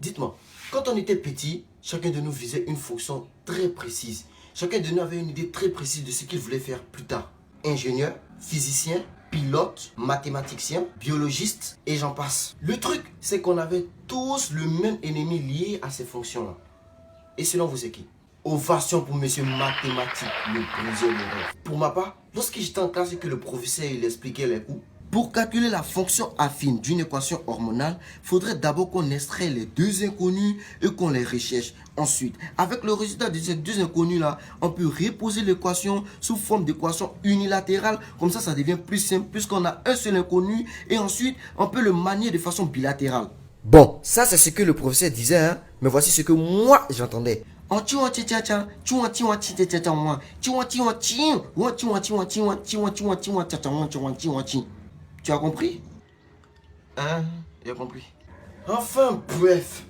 Dites-moi, quand on était petit, chacun de nous visait une fonction très précise. Chacun de nous avait une idée très précise de ce qu'il voulait faire plus tard. Ingénieur, physicien, pilote, mathématicien, biologiste et j'en passe. Le truc, c'est qu'on avait tous le même ennemi lié à ces fonctions-là. Et selon vous, c'est qui? Ovation pour monsieur mathématique, le briseur de rêve. Pour ma part, lorsque j'étais en classe et que le professeur il expliquait les coups, pour calculer la fonction affine d'une équation hormonale, il faudrait d'abord qu'on extrait les deux inconnus et qu'on les recherche. Ensuite, avec le résultat de ces deux inconnus-là, on peut reposer l'équation sous forme d'équation unilatérale. Comme ça devient plus simple puisqu'on a un seul inconnu et ensuite, on peut le manier de façon bilatérale. Bon, ça c'est ce que le professeur disait, hein, mais voici ce que moi j'entendais. Tu as compris? Hein? J'ai compris. Enfin, bref.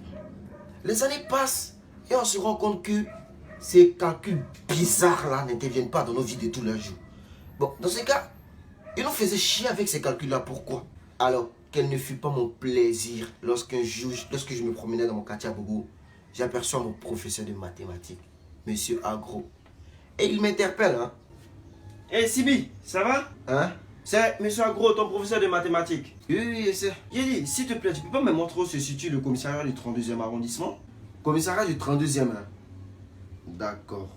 Les années passent et on se rend compte que ces calculs bizarres-là n'interviennent pas dans nos vies de tous les jours. Bon, dans ce cas, ils nous faisaient chier avec ces calculs-là. Pourquoi? Alors, quel ne fut pas mon plaisir lorsque je me promenais dans mon quartier à Bobo, j'aperçois mon professeur de mathématiques, Monsieur Agro. Et il m'interpelle, hein. Hey Sibi, ça va? Hein? C'est Monsieur Agro, ton professeur de mathématiques. Oui, c'est... J'ai dit, s'il te plaît, tu peux pas me montrer où se situe le commissariat du 32e arrondissement? Commissariat du 32e, hein. D'accord.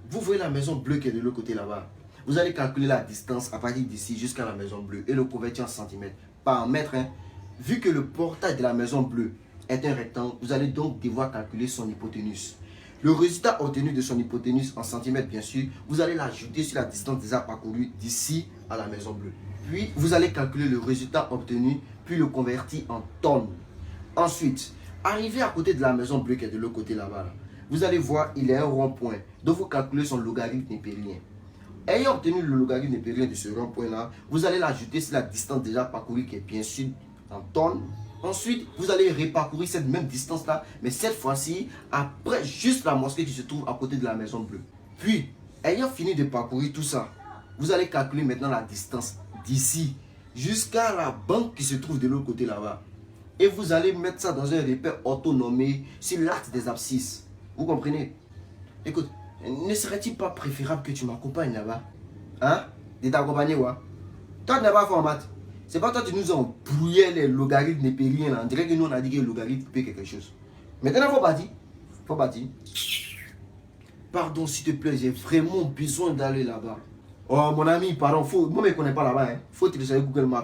Vous voyez la maison bleue qui est de l'autre côté là-bas. Vous allez calculer la distance à partir d'ici jusqu'à la maison bleue et le convertir en centimètres, pas en mètres, hein. Vu que le portail de la maison bleue est un rectangle, vous allez donc devoir calculer son hypoténuse. Le résultat obtenu de son hypoténuse en centimètres, bien sûr, vous allez l'ajouter sur la distance déjà parcourue d'ici à la maison bleue. Puis, vous allez calculer le résultat obtenu, puis le convertir en tonnes. Ensuite, arrivé à côté de la maison bleue qui est de l'autre côté là-bas, là, vous allez voir, il y a un rond-point. Donc, vous calculez son logarithme népérien. Ayant obtenu le logarithme népérien de ce rond-point-là, vous allez l'ajouter sur la distance déjà parcourue qui est bien sûr en tonnes. Ensuite, vous allez reparcourir cette même distance-là, mais cette fois-ci, après juste la mosquée qui se trouve à côté de la maison bleue. Puis, ayant fini de parcourir tout ça, vous allez calculer maintenant la distance d'ici jusqu'à la banque qui se trouve de l'autre côté là-bas. Et vous allez mettre ça dans un repère autonomé sur l'axe des abscisses. Vous comprenez? Écoute, ne serait-il pas préférable que tu m'accompagnes là-bas? Hein? De t'accompagner, ouais? Toi, tu n'es pas fort en maths. C'est pas toi qui nous as embrouillé les logarithmes népériens là. On dirait que nous on a dit que le logarithme peut quelque chose. Maintenant, faut pas dire. Faut pas dire. Pardon, s'il te plaît, j'ai vraiment besoin d'aller là-bas. Oh, mon ami, pardon, moi je ne connais pas là-bas. Hein. Faut télécharger Google Maps.